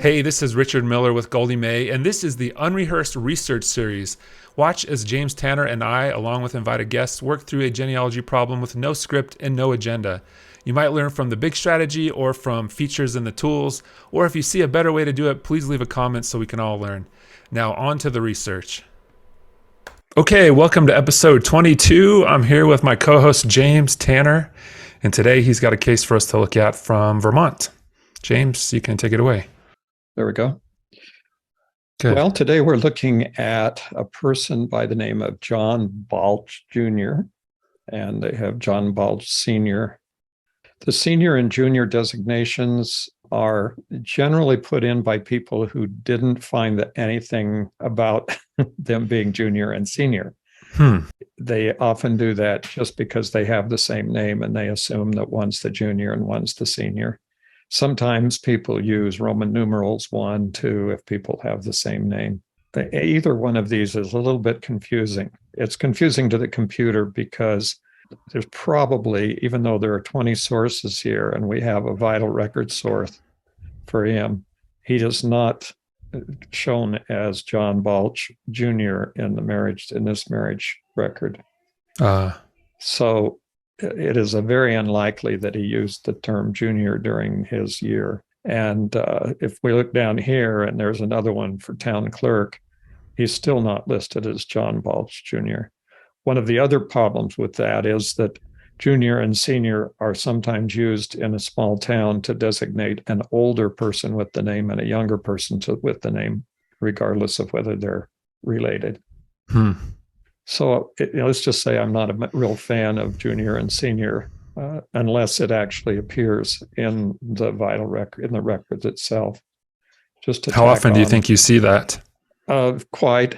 Hey, this is Richard Miller with Goldie May, and this is the Unrehearsed Research series. Watch as James Tanner and I, along with invited guests, work through a genealogy problem with no script and no agenda. You might learn from the big strategy or from features in the tools, or if you see a better way to do it, please leave a comment so we can all learn. Now, on to the research. Okay, welcome to episode 22. I'm here with my co-host James Tanner, and today he's got a case for us to look at from Vermont. James, you can take it away. There we go. Good. Well, today we're looking at a person by the name of John Balch Jr., and they have John Balch Sr. The senior and junior designations are generally put in by people who didn't find anything about them being junior and senior. They often do that just because they have the same name and they assume that one's the junior and one's the senior. Sometimes people use Roman numerals 1, 2 if people have the same name. Either one of these is a little bit confusing. It's confusing to the computer because there's probably, even though there are 20 sources here and we have a vital record source for him, he is not shown as John Balch Jr. in this marriage record. So it is very unlikely that he used the term junior during his year. And if we look down here and there's another one for town clerk, he's still not listed as John Balch Jr. One of the other problems with that is that junior and senior are sometimes used in a small town to designate an older person with the name and a younger person with the name, regardless of whether they're related. So let's just say I'm not a real fan of junior and senior unless it actually appears in the vital record, in the records itself. Just to How often do you think you see that? Quite.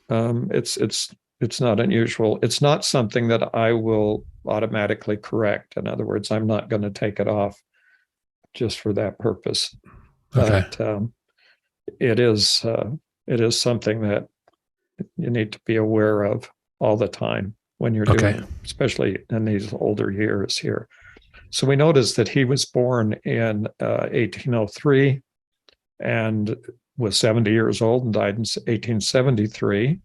It's not unusual. It's not something that I will automatically correct. In other words, I'm not going to take it off just for that purpose. Okay. But it is something that you need to be aware of all the time when you're doing, especially in these older years here. So we noticed that he was born in 1803 and was 70 years old and died in 1873.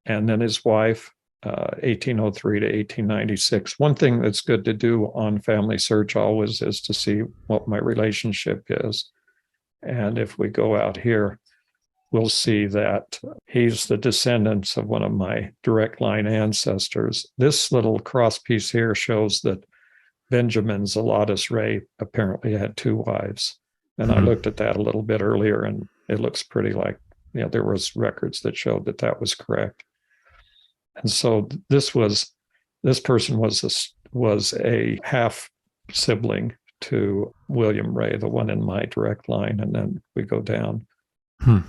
And then his wife, 1803 to 1896. One thing that's good to do on FamilySearch always is to see what my relationship is. And if we go out here, we'll see that he's the descendants of one of my direct line ancestors. This little cross piece here shows that Benjamin Zelotes Ray apparently had 2 wives. And I looked at that a little bit earlier, and it looks pretty like, there was records that showed that that was correct. And so this person was a half sibling to William Ray, the one in my direct line, and then we go down. If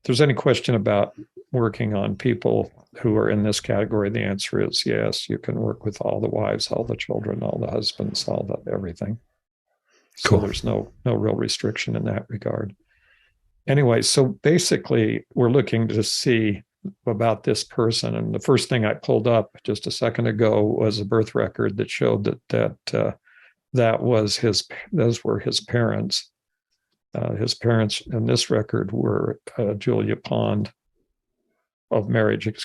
there's any question about working on people who are in this category, the answer is yes. You can work with all the wives, all the children, all the husbands, all the everything. So there's no real restriction in that regard. Anyway, so basically we're looking to see about this person. And the first thing I pulled up just a second ago was a birth record that showed that those were his parents. His parents in this record were Julia Pond of marriage, it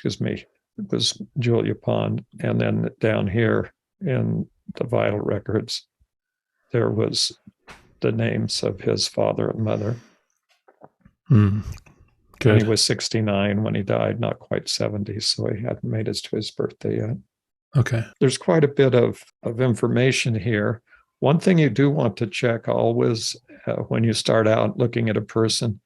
was Julia Pond. And then down here in the vital records, there was the names of his father and mother. Good. And he was 69 when he died, not quite 70, so he hadn't made it to his birthday yet. Okay. There's quite a bit of information here. One thing you do want to check always when you start out looking at a person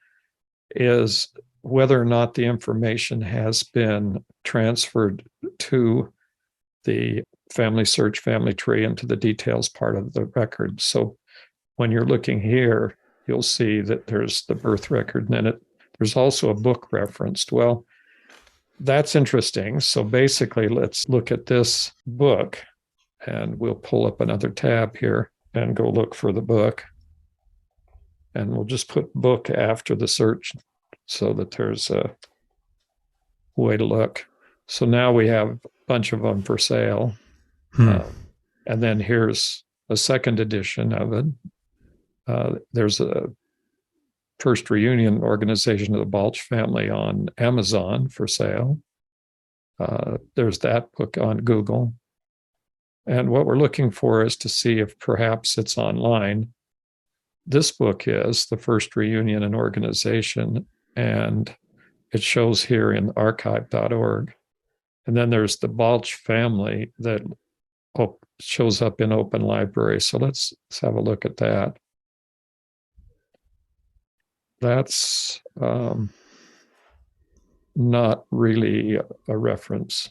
is whether or not the information has been transferred to the FamilySearch family tree into the details part of the record. So when you're looking here, you'll see that there's the birth record, and then there's also a book referenced. Well, that's interesting. So basically, let's look at this book, and we'll pull up another tab here and go look for the book. And we'll just put book after the search so that there's a way to look. So now we have a bunch of them for sale. And then here's a second edition of it. There's a first reunion organization of the Balch family on Amazon for sale. There's that book on Google. And what we're looking for is to see if perhaps it's online. This book is The First Reunion and Organization, and it shows here in archive.org. And then there's the Balch family that shows up in Open Library. So let's have a look at that. That's not really a reference.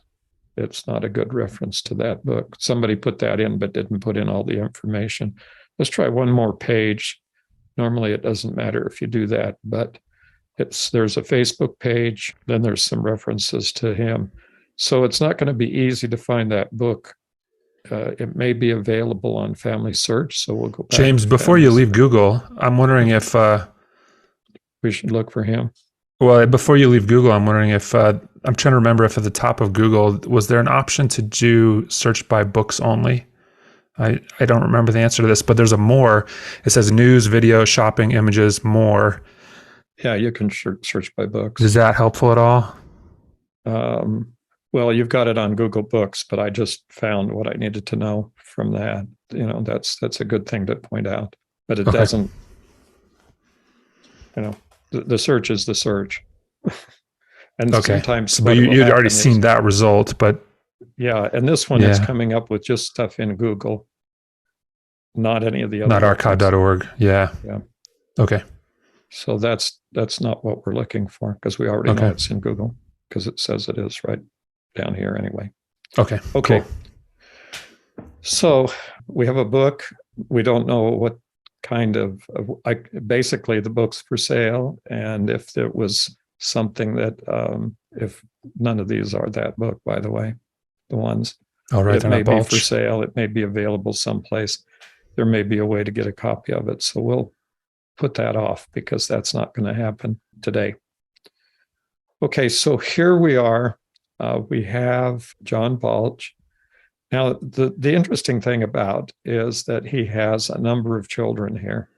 It's not a good reference to that book. Somebody put that in, but didn't put in all the information. Let's try one more page. Normally it doesn't matter if you do that, but there's a Facebook page, then there's some references to him. So it's not going to be easy to find that book. It may be available on FamilySearch, so we'll go back. James, before you leave Google, I'm wondering if we should look for him. Well, before you leave Google, I'm wondering if I'm trying to remember if at the top of Google was there an option to do search by books only. I don't remember the answer to this, but there's a more. It says news, video, shopping, images, more. Yeah, you can search by books. Is that helpful at all? Well, you've got it on Google Books, but I just found what I needed to know from that. That's a good thing to point out. But it doesn't, the search is the search. And sometimes but you'd already seen that result, but yeah, and this one is coming up with just stuff in Google, not any of the other. Not archive.org. Yeah. Okay. So that's not what we're looking for, because we already know it's in Google, because it says it is right down here anyway. Okay. Cool. So we have a book. We don't know what kind of basically the book's for sale, and if there was something that if none of these are that book, by the way, the ones. It may be for sale. It may be available someplace. There may be a way to get a copy of it. So we'll put that off, because that's not going to happen today. Okay, so here we are. We have John Balch. Now, the interesting thing about is that he has a number of children here.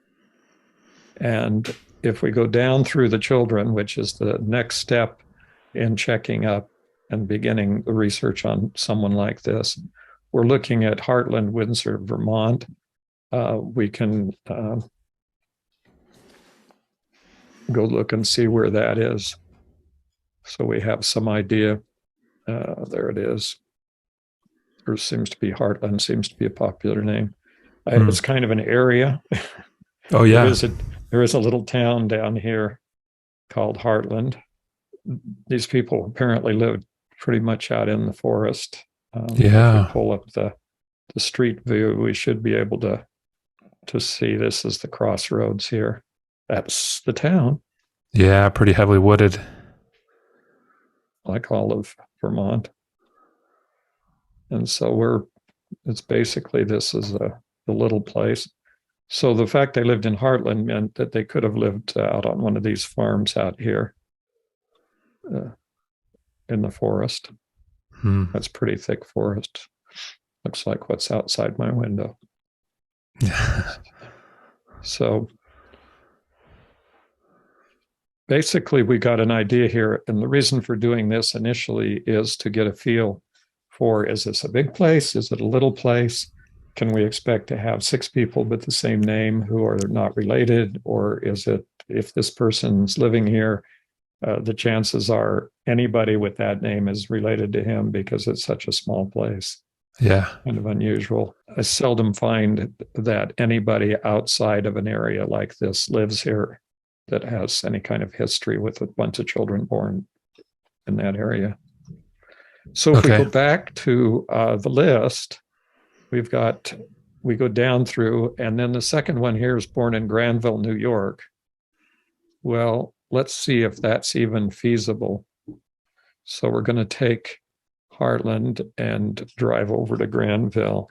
And if we go down through the children, which is the next step in checking up and beginning the research on someone like this, we're looking at Heartland, Windsor, Vermont. We can go look and see where that is. So we have some idea. There it is. There seems to be Heartland, seems to be a popular name. It's kind of an area. Oh, yeah. There is a little town down here called Heartland. These people apparently lived pretty much out in the forest. If we pull up the street view, we should be able to see this is the crossroads here. That's the town. Yeah, pretty heavily wooded. Like all of Vermont. And so it's basically, this is the little place. So the fact they lived in Heartland meant that they could have lived out on one of these farms out here in the forest. That's pretty thick forest. Looks like what's outside my window. So basically, we got an idea here. And the reason for doing this initially is to get a feel for, is this a big place? Is it a little place? Can we expect to have 6 people with the same name who are not related? Or is it, if this person's living here, the chances are anybody with that name is related to him, because it's such a small place. Yeah. Kind of unusual. I seldom find that anybody outside of an area like this lives here that has any kind of history with a bunch of children born in that area. So if we go back to the list, we go down through, and then the second one here is born in Granville, New York. Well, let's see if that's even feasible. So we're going to take Heartland and drive over to Granville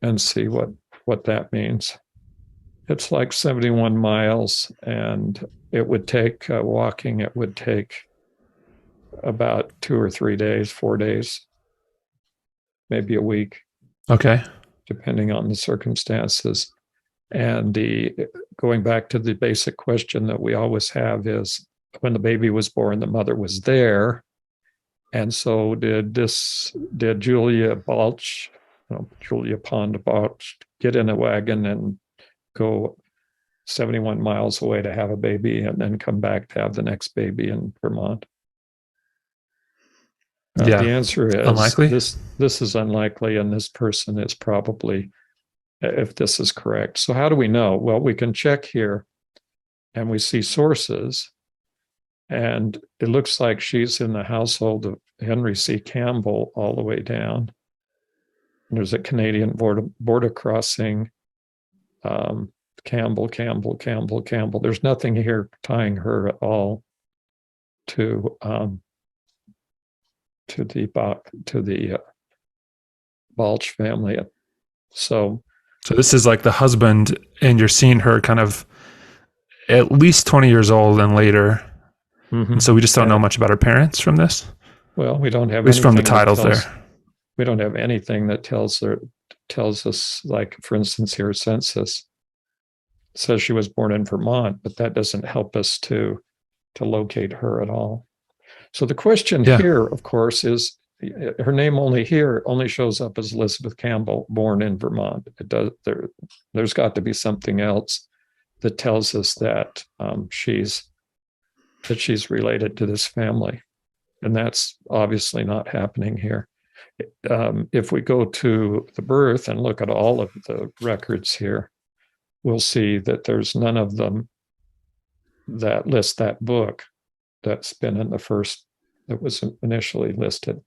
and see what that means. It's like 71 miles, and it would take walking, it would take about 2 or 3 days, 4 days, maybe a week. Okay. Depending on the circumstances. And going back to the basic question that we always have is, when the baby was born, the mother was there. And so did Julia Balch, Julia Pond Balch, get in a wagon and go 71 miles away to have a baby and then come back to have the next baby in Vermont? Yeah. The answer is unlikely. This is unlikely, and this person is probably, if this is correct. So how do we know? Well, we can check here, and we see sources, and it looks like she's in the household of Henry C. Campbell all the way down. And there's a Canadian border crossing. Campbell. There's nothing here tying her at all to the Balch family. So this is like the husband, and you're seeing her kind of at least 20 years old and later. And so we just don't know much about her parents from this. Well, we don't have at least from the titles there. We don't have anything that tells us, like, for instance, here, census says she was born in Vermont, but that doesn't help us to locate her at all. So the question here, of course, is her name only shows up as Elizabeth Campbell, born in Vermont. There's got to be something else that tells us that she's related to this family, and that's obviously not happening here. If we go to the birth and look at all of the records here, we'll see that there's none of them that list that book that's been in the first, that was initially listed.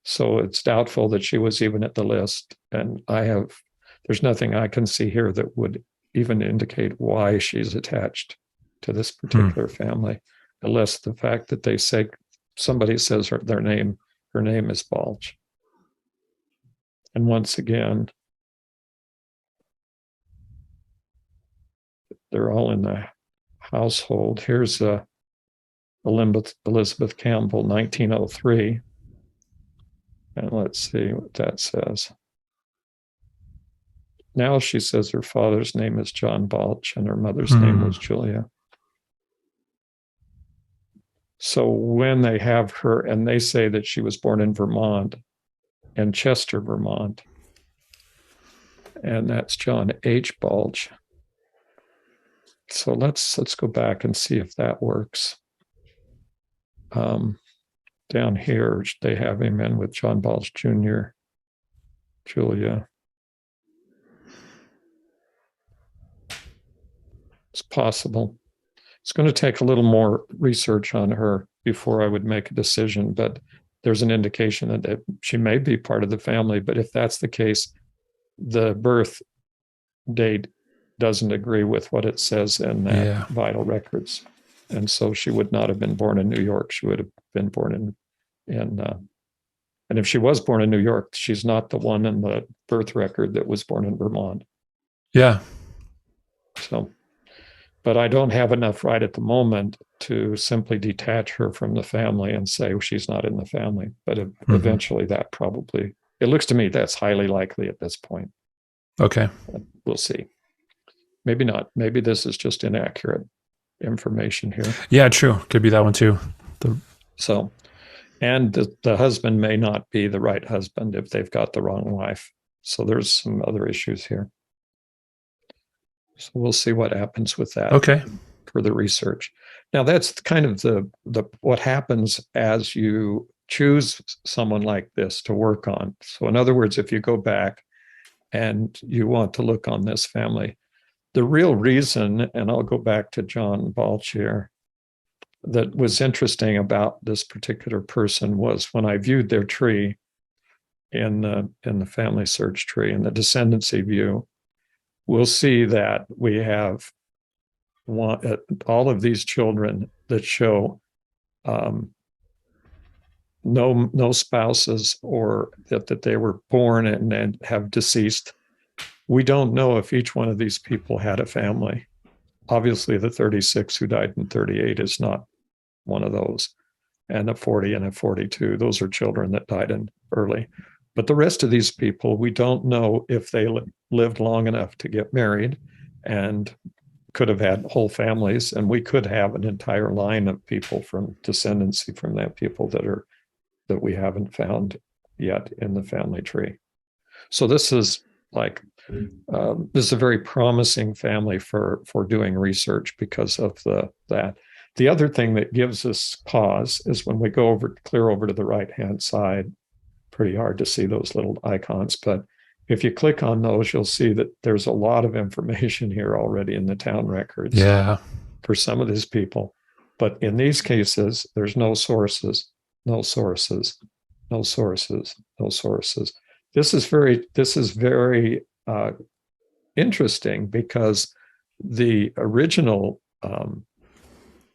So it's doubtful that she was even at the list. And there's nothing I can see here that would even indicate why she's attached to this particular family, unless the fact that somebody says her name is Balch. And once again, they're all in the household. Here's Elizabeth Campbell, 1903. And let's see what that says. Now she says her father's name is John Balch and her mother's name was Julia. So when they have her, and they say that she was born in Vermont, in Chester, Vermont, and that's John H. Balch. So let's go back and see if that works. Down here, they have him in with John Balch Jr., Julia. It's possible. It's going to take a little more research on her before I would make a decision, but there's an indication that she may be part of the family. But if that's the case, the birth date doesn't agree with what it says in that vital records. And so she would not have been born in New York. She would have been born and if she was born in New York, she's not the one in the birth record that was born in Vermont. Yeah. So, but I don't have enough right at the moment to simply detach her from the family and say, she's not in the family. But eventually that probably, it looks to me that's highly likely at this point. Okay. We'll see. Maybe not. Maybe this is just inaccurate information here. Yeah, true. Could be that one too. And the husband may not be the right husband if they've got the wrong wife. So there's some other issues here. So we'll see what happens with that. Okay. For the research. Now that's kind of the what happens as you choose someone like this to work on. So in other words, if you go back and you want to look on this family, the real reason, and I'll go back to John Balch here, that was interesting about this particular person was when I viewed their tree in the FamilySearch tree, in the descendancy view, we'll see that we have all of these children that show no spouses, or that they were born and have deceased. We don't know if each one of these people had a family. Obviously, the 36 who died in 38 is not one of those. And a 40 and a 42, those are children that died in early. But the rest of these people, we don't know if they lived long enough to get married, and could have had whole families, and we could have an entire line of people from descendancy from that people that we haven't found yet in the family tree. So this is this is a very promising family for doing research because of that. The other thing that gives us pause is when we go clear over to the right-hand side. Pretty hard to see those little icons, but if you click on those, you'll see that there's a lot of information here already in the town records for some of these people. But in these cases, there's no sources, no sources, no sources, no sources. This is very interesting because the original,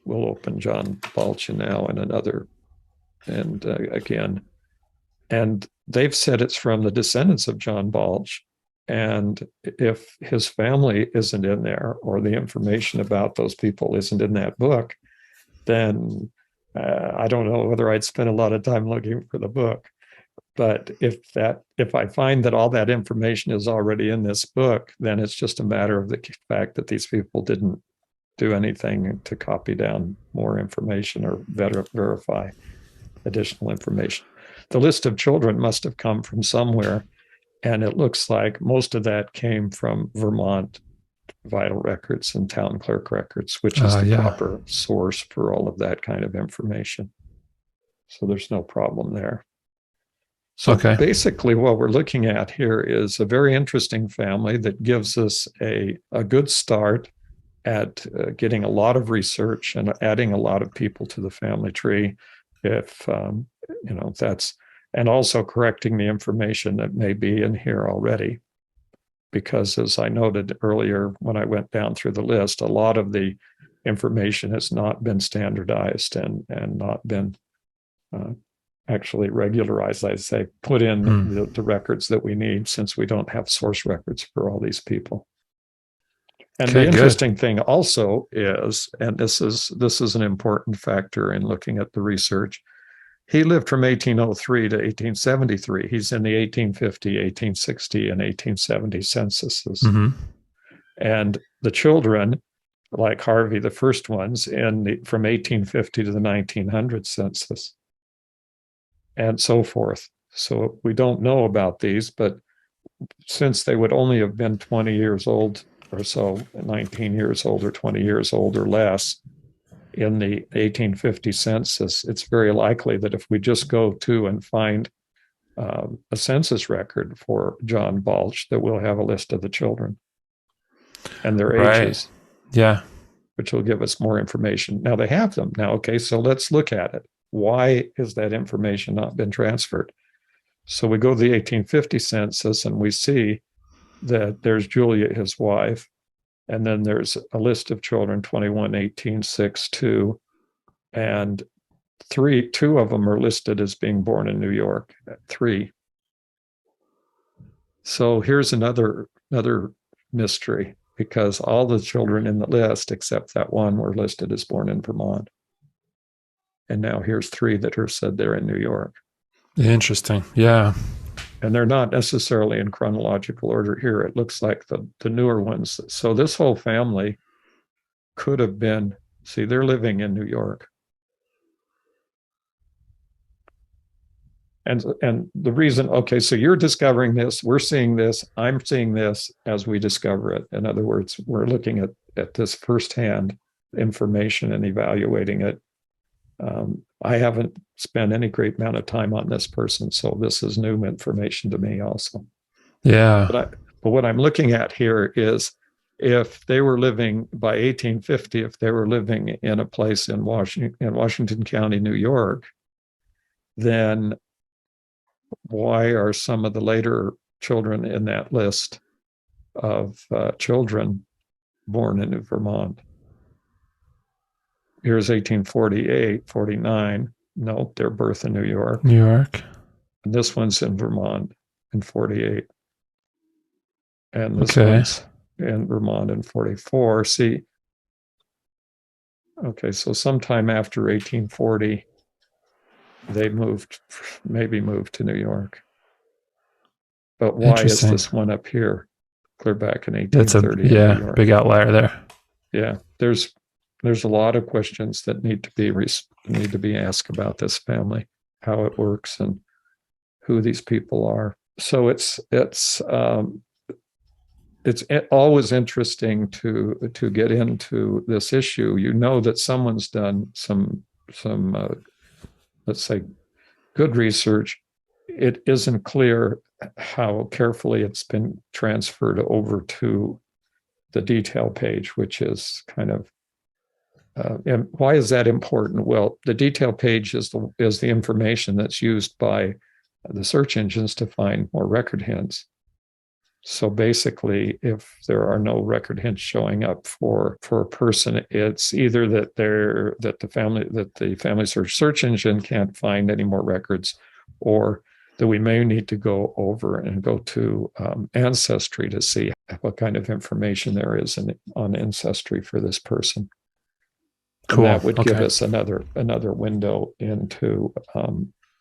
we'll open John Balch now in another, and again, and they've said it's from the descendants of John Balch. And if his family isn't in there, or the information about those people isn't in that book, then I don't know whether I'd spend a lot of time looking for the book. But if I find that all that information is already in this book, then it's just a matter of the fact that these people didn't do anything to copy down more information or verify additional information. The list of children must have come from somewhere, and it looks like most of that came from Vermont vital records and town clerk records, which is the proper source for all of that kind of information. So there's no problem there. So basically what we're looking at here is a very interesting family that gives us a good start at getting a lot of research and adding a lot of people to the family tree. If that's, and also correcting the information that may be in here already, because as I noted earlier when I went down through the list, a lot of the information has not been standardized and not been actually regularized. I say put in the records that we need, since we don't have source records for all these people. And the interesting thing also is, and this is an important factor in looking at the research, he lived from 1803 to 1873. He's in the 1850, 1860, and 1870 censuses. And the children, like Harvey, the first ones, from 1850 to the 1900 census, and so forth. So we don't know about these, but since they would only have been 20 years old or so, 19 years old or 20 years old or less, in the 1850 census, it's very likely that if we just go to and find a census record for John Balch, that we'll have a list of the children and their ages. Which will give us more information. Now they have them. Now, okay, so let's look at it. Why has that information not been transferred? So we go to the 1850 census and we see that there's Julia, his wife, and then there's a list of children, 21, 18, 6, 2, and 2 of them are listed as being born in New York, 3. So here's another mystery, because all the children in the list, except that one, were listed as born in Vermont. And now here's 3 that are said they're in New York. Interesting. Yeah. And they're not necessarily in chronological order here. It looks like the newer ones. So this whole family could have been, see, they're living in New York. And the reason, okay, so you're discovering this, we're seeing this, I'm seeing this as we discover it. In other words, we're looking at this firsthand information and evaluating it. I haven't spent any great amount of time on this person, so this is new information to me also. Yeah. But what I'm looking at here is, if they were living by 1850, if they were living in a place in Washington County, New York, then why are some of the later children in that list of children born in Vermont? Here's 1848, 49. No, their birth in New York. New York. And this one's in Vermont in 48. And this one's in Vermont in 44. See, okay, so sometime after 1840, they maybe moved to New York. But why is this one up here? clear back in That's a 1830 in New York. big outlier there. Yeah, there's a lot of questions that need to be asked about this family, how it works, and who these people are. So it's always interesting to get into this issue. You know that someone's done some let's say good research. It isn't clear how carefully it's been transferred over to the detail page, which is kind of and why is that important? Well, the detail page is the information that's used by the search engines to find more record hints. So basically, if there are no record hints showing up for a person, it's either that the family search engine can't find any more records, or that we may need to go over and go to Ancestry to see what kind of information there is on Ancestry for this person. Cool. And that would give us another window into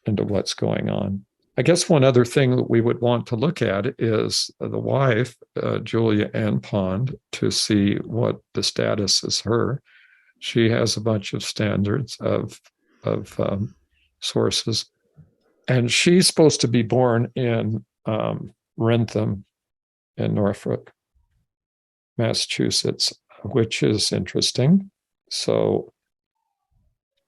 what's going on. I guess one other thing that we would want to look at is the wife, Julia Ann Pond, to see what the status is her. She has a bunch of standards of sources, and she's supposed to be born in Wrentham in Norfolk, Massachusetts, which is interesting. So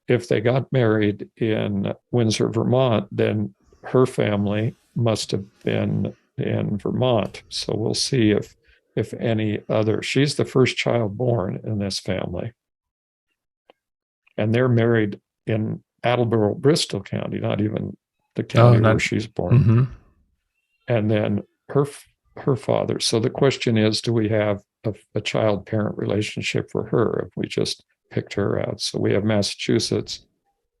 if they got married in Windsor, Vermont, then her family must have been in Vermont. So we'll see if any other. She's the first child born in this family. And they're married in Attleboro, Bristol County, not even the county where she's born. Mm-hmm. And then her father. So the question is, do we have a child-parent relationship for her if we just picked her out? So we have Massachusetts,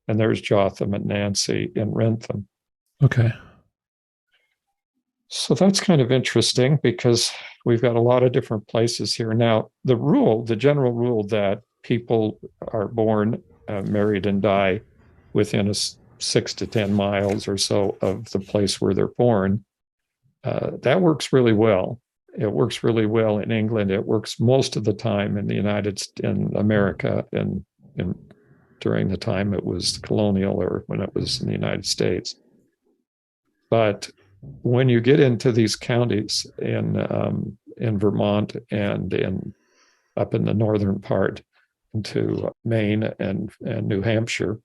and there's Jotham and Nancy in Wrentham. Okay. So that's kind of interesting because we've got a lot of different places here. Now, the general rule that people are born, married, and die within 6 to 10 miles or so of the place where they're born, that works really well. It works really well in England. It works most of the time in America, and during the time it was colonial or when it was in the United States. But when you get into these counties in Vermont and up in the northern part into Maine and New Hampshire,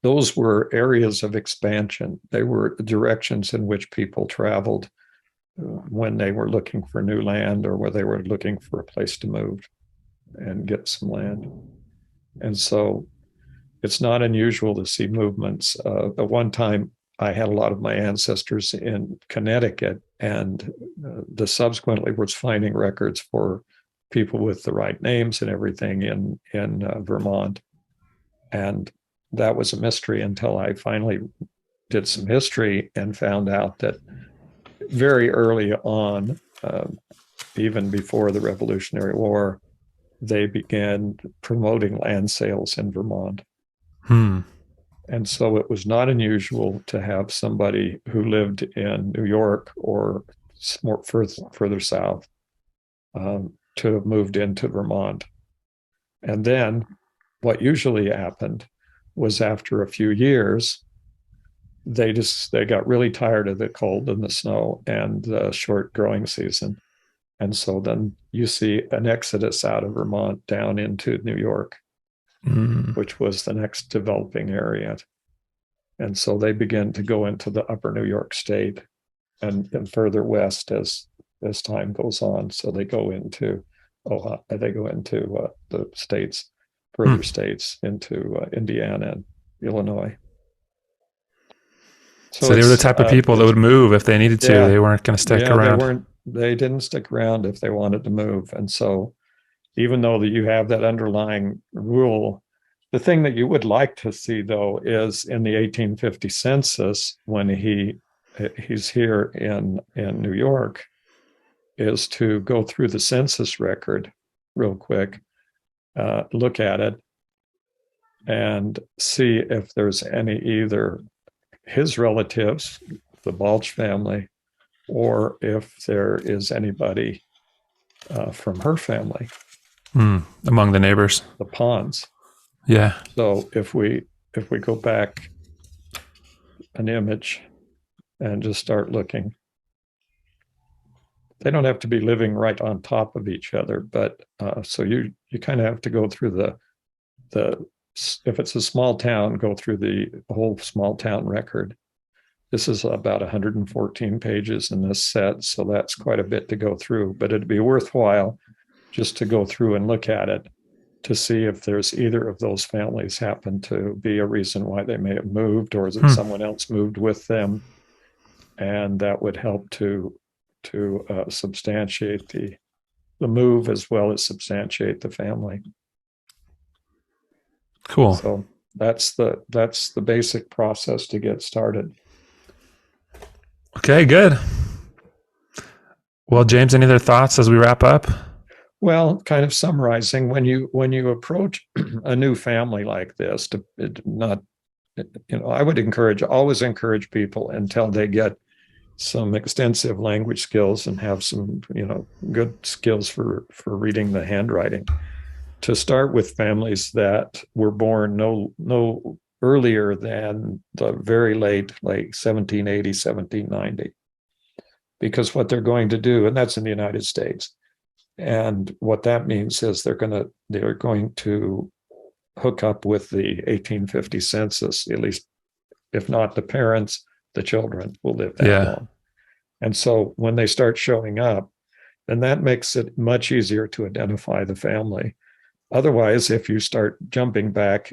those were areas of expansion. They were directions in which people traveled when they were looking for new land or when they were looking for a place to move and get some land. And so it's not unusual to see movements. At one time, I had a lot of my ancestors in Connecticut, and the subsequently was finding records for people with the right names and everything in Vermont. And that was a mystery until I finally did some history and found out that very early on, even before the Revolutionary War, they began promoting land sales in Vermont. And so it was not unusual to have somebody who lived in New York or more further south to have moved into Vermont. And then what usually happened was after a few years, they got really tired of the cold and the snow and the short growing season. And so then you see an exodus out of Vermont down into New York, which was the next developing area. And so they begin to go into the upper New York state and further west as time goes on. So they go into Ohio, they go into the states, further states into Indiana and Illinois. So they were the type of people that would move if they needed to. Yeah, they weren't going to stick around. They didn't stick around if they wanted to move. And so even though that you have that underlying rule, the thing that you would like to see, though, is in the 1850 census, when he's here in New York, is to go through the census record real quick, look at it, and see if there's any either his relatives, the Balch family, or if there is anybody from her family. Among the neighbors. The Ponds. Yeah. So if we go back an image and just start looking, they don't have to be living right on top of each other, but so you kind of have to go through the if it's a small town, go through the whole small town record. This is about 114 pages in this set, so that's quite a bit to go through, but it'd be worthwhile just to go through and look at it to see if there's either of those families happen to be a reason why they may have moved, or is it someone else moved with them, and that would help to substantiate the move as well as substantiate the family. Cool. So that's the basic process to get started. Okay, good. Well, James, any other thoughts as we wrap up? Well, kind of summarizing, when you approach a new family like this, I would always encourage people until they get some extensive language skills and have some, good skills for reading the handwriting, to start with families that were born no earlier than the very late, like 1780, 1790, because what they're going to do, and that's in the United States, and what that means is they're going to hook up with the 1850 census, at least, if not the parents, the children will live that long. And so when they start showing up, then that makes it much easier to identify the family. Otherwise, if you start jumping back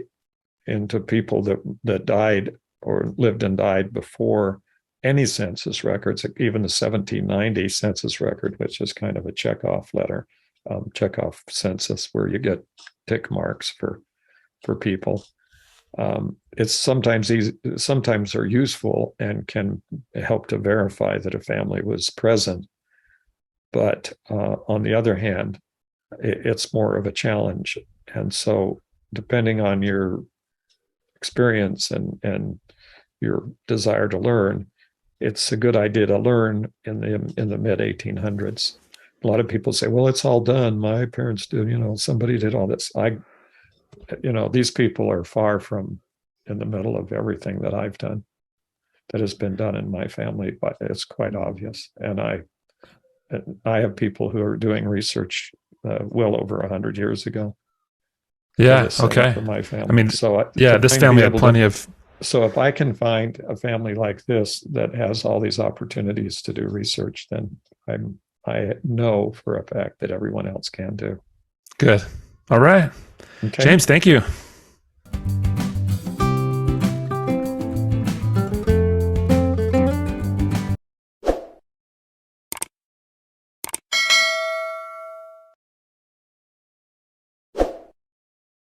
into people that died or lived and died before any census records, even the 1790 census record, which is kind of a checkoff letter, checkoff census where you get tick marks for people. It's sometimes are useful and can help to verify that a family was present. But on the other hand, it's more of a challenge. And so depending on your experience and your desire to learn, it's a good idea to learn in the mid 1800s. A lot of people say, well, it's all done. My parents did, somebody did all this. These people are far from in the middle of everything that I've done, that has been done in my family, but it's quite obvious. And I have people who are doing research well over 100 years ago. Yeah. Okay. For my family. I mean, so this family had plenty of. So if I can find a family like this that has all these opportunities to do research, then I know for a fact that everyone else can do. Good. All right. Okay. James, thank you.